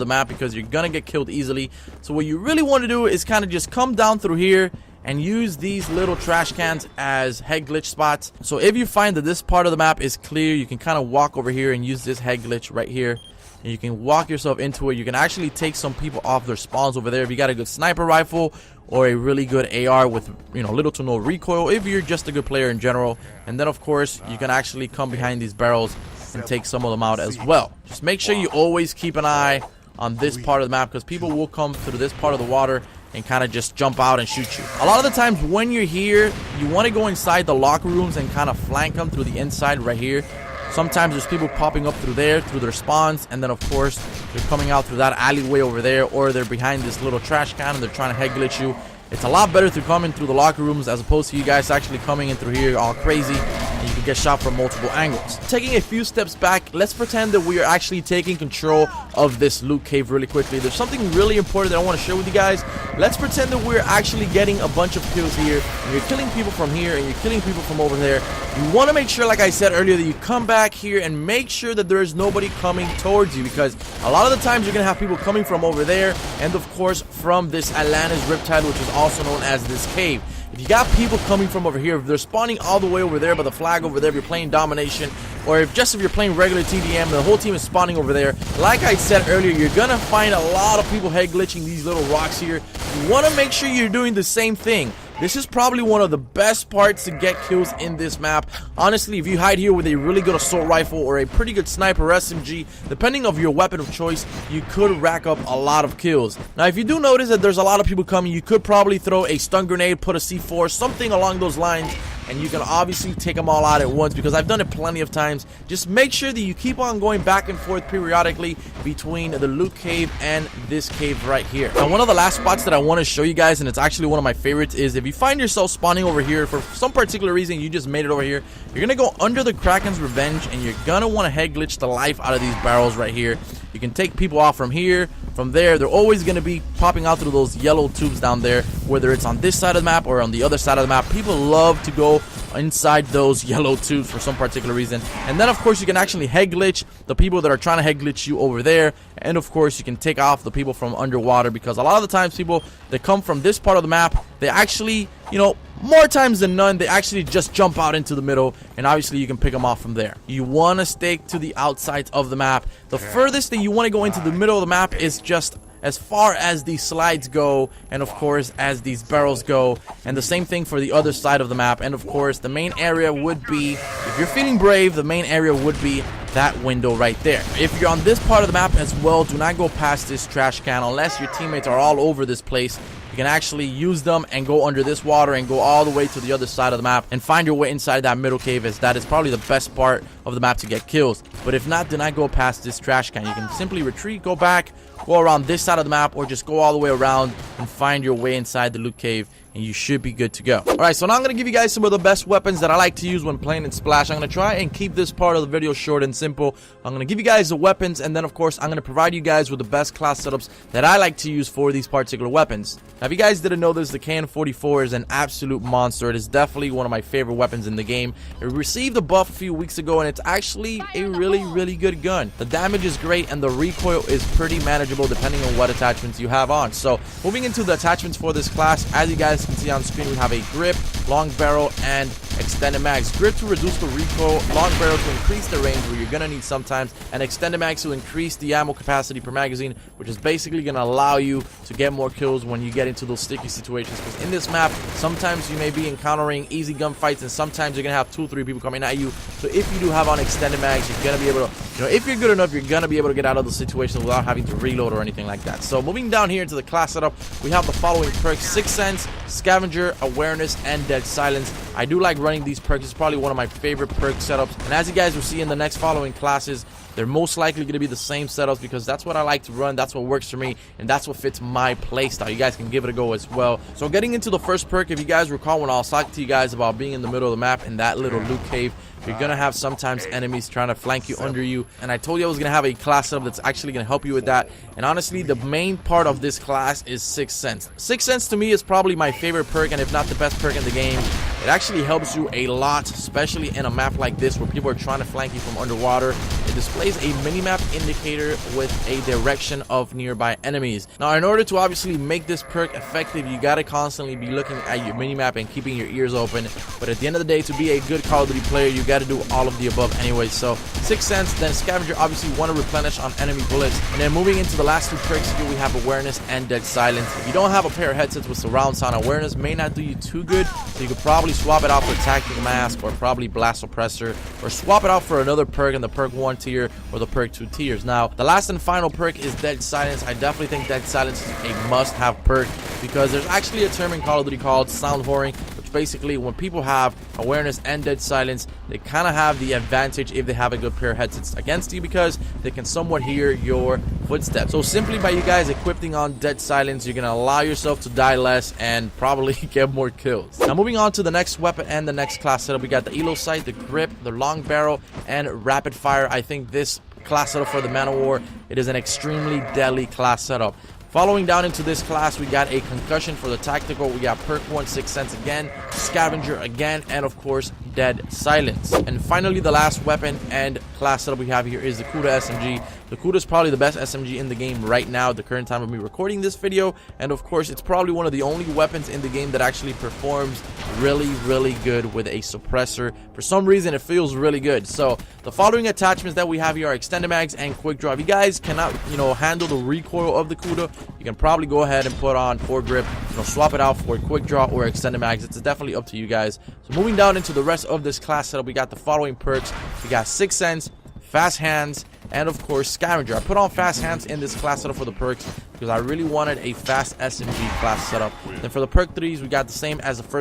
the map because you're gonna get killed easily. So what you really want to do is kind of just come down through here and use these little trash cans as head glitch spots. So if you find that this part of the map is clear, you can kind of walk over here and use this head glitch right here. And you can walk yourself into it. You can actually take some people off their spawns over there if you got a good sniper rifle or a really good AR with, you know, little to no recoil, if you're just a good player in general. And then of course you can actually come behind these barrels and take some of them out as well. Just make sure you always keep an eye on this part of the map because people will come through this part of the water and kind of just jump out and shoot you. A lot of the times when you're here, you want to go inside the locker rooms and kind of flank them through the inside right here. Sometimes there's people popping up through there, through their spawns, and then of course they're coming out through that alleyway over there, or they're behind this little trash can and they're trying to head glitch you. It's a lot better to come in through the locker rooms as opposed to you guys actually coming in through here all crazy and you can get shot from multiple angles. Taking a few steps back, let's pretend that we are actually taking control of this loot cave really quickly. There's something really important that I want to share with you guys. Let's pretend that we're actually getting a bunch of kills here, and you're killing people from here and you're killing people from over there. You want to make sure, like I said earlier, that you come back here and make sure that there is nobody coming towards you, because a lot of the times you're going to have people coming from over there and of course from this Atlantis Riptide, which is also known as this cave. If you got people coming from over here, if they're spawning all the way over there by the flag over there, if you're playing domination, or if you're playing regular TDM, the whole team is spawning over there, like I said earlier, you're gonna find a lot of people head glitching these little rocks here. You want to make sure you're doing the same thing. This is probably one of the best parts to get kills in this map. Honestly, if you hide here with a really good assault rifle or a pretty good sniper SMG, depending on your weapon of choice, you could rack up a lot of kills. Now, if you do notice that there's a lot of people coming, you could probably throw a stun grenade, put a C4, something along those lines, and you can obviously take them all out at once, because I've done it plenty of times. Just make sure that you keep on going back and forth periodically between the loot cave and this cave right here. Now, one of the last spots that I want to show you guys, and it's actually one of my favorites, is if you find yourself spawning over here for some particular reason, you just made it over here, you're gonna go under the Kraken's Revenge and you're gonna want to head glitch the life out of these barrels right here. You can take people off from here, from there. They're always going to be popping out through those yellow tubes down there, whether it's on this side of the map or on the other side of the map. People love to go inside those yellow tubes for some particular reason. And then of course you can actually head glitch the people that are trying to head glitch you over there, and of course you can take off the people from underwater, because a lot of the times people that come from this part of the map, they actually, you know, more times than none, they actually just jump out into the middle, and obviously you can pick them off from there. You want to stick to the outsides of the map. The furthest that you want to go into the middle of the map is just as far as these slides go, and of course as these barrels go, and the same thing for the other side of the map. And of course the main area would be, if you're feeling brave, the main area would be that window right there. If you're on this part of the map as well, do not go past this trash can unless your teammates are all over this place. You can actually use them and go under this water and go all the way to the other side of the map and find your way inside that middle cave, as that is probably the best part of the map to get kills. But if not, do not go past this trash can. You can simply retreat, go back, go around this side of the map, or just go all the way around and find your way inside the loot cave, and you should be good to go. Alright, so now I'm going to give you guys some of the best weapons that I like to use when playing in Splash. I'm going to try and keep this part of the video short and simple. I'm going to give you guys the weapons, and then of course I'm going to provide you guys with the best class setups that I like to use for these particular weapons. Now, if you guys didn't know this, the KN-44 is an absolute monster. It is definitely one of my favorite weapons in the game. It received a buff a few weeks ago, and it's actually a really good gun. The damage is great, and the recoil is pretty manageable depending on what attachments you have on. So, moving into the attachments for this class, as you guys can see on screen, we have a grip, long barrel, and extended mags. Grip to reduce the recoil, long barrel to increase the range, where you're gonna need sometimes, and extended mags to increase the ammo capacity per magazine, which is basically gonna allow you to get more kills when you get into those sticky situations. Because in this map, sometimes you may be encountering easy gunfights, and sometimes you're gonna have 2 or 3 people coming at you. So if you do have on extended mags, you're gonna be able to, you know, if you're good enough, you're gonna be able to get out of the situation without having to reload or anything like that. So moving down here into the class setup, we have the following perks: Sixth Sense, Scavenger, Awareness, and Dead Silence. I do like running these perks. It's probably one of my favorite perk setups, and as you guys will see in the next following classes, they're most likely going to be the same setups, because that's what I like to run, that's what works for me, and that's what fits my playstyle. You guys can give it a go as well. So getting into the first perk, if you guys recall when I was talking to you guys about being in the middle of the map in that little loot cave, You're gonna have sometimes enemies trying to flank you under you, and I told you I was gonna have a class setup that's actually gonna help you with that. And honestly, the main part of this class is Sixth Sense. Sixth Sense to me is probably my favorite perk, and if not the best perk in the game. It actually helps you a lot, especially in a map like this where people are trying to flank you from underwater. It displays a minimap indicator with a direction of nearby enemies. Now, in order to obviously make this perk effective, you gotta constantly be looking at your minimap and keeping your ears open. But at the end of the day, to be a good Call of Duty player, you gotta do all of the above anyway. So Sixth Sense, then Scavenger, obviously want to replenish on enemy bullets. And then moving into the last two perks here, we have Awareness and Dead Silence. If you don't have a pair of headsets with surround sound, Awareness may not do you too good, so you could probably swap it out for Tactical Mask or probably Blast Suppressor, or swap it out for another perk in the perk 1 tier or the perk 2 tiers. Now, the last and final perk is Dead Silence. I definitely think Dead Silence is a must-have perk because there's actually a term in Call of Duty called sound whoring, which basically when people have Awareness and Dead Silence, they kind of have the advantage if they have a good pair of headsets against you because they can somewhat hear your footsteps. So simply by you guys equipping on Dead Silence, you're going to allow yourself to die less and probably get more kills. Now moving on to the next weapon and the next class setup, we got the Elo Sight, the Grip, the Long Barrel, and Rapid Fire. I think this class setup for the Man of War, it is an extremely deadly class setup. Following down into this class, we got a Concussion for the Tactical, we got perk 1 Sixth Sense again, Scavenger again, and of course Dead Silence. And finally, the last weapon and class setup we have here is the Kuda SMG. The Kuda is probably the best SMG in the game right now at the current time of me recording this video, and of course it's probably one of the only weapons in the game that actually performs really good with a suppressor. For some reason it feels really good. So the following attachments that we have here are Extended Mags and Quick Draw. If you guys cannot handle the recoil of the Kuda, you can probably go ahead and put on Foregrip, swap it out for Quick Draw or Extended Mags. It's definitely up to you guys. So moving down into the rest of this class setup, we got the following perks. We got Sixth Sense, Fast Hands, and of course Scavenger. I put on Fast Hands in this class setup for the perks because I really wanted a fast SMG class setup. Then for the perk 3s, we got the same as the first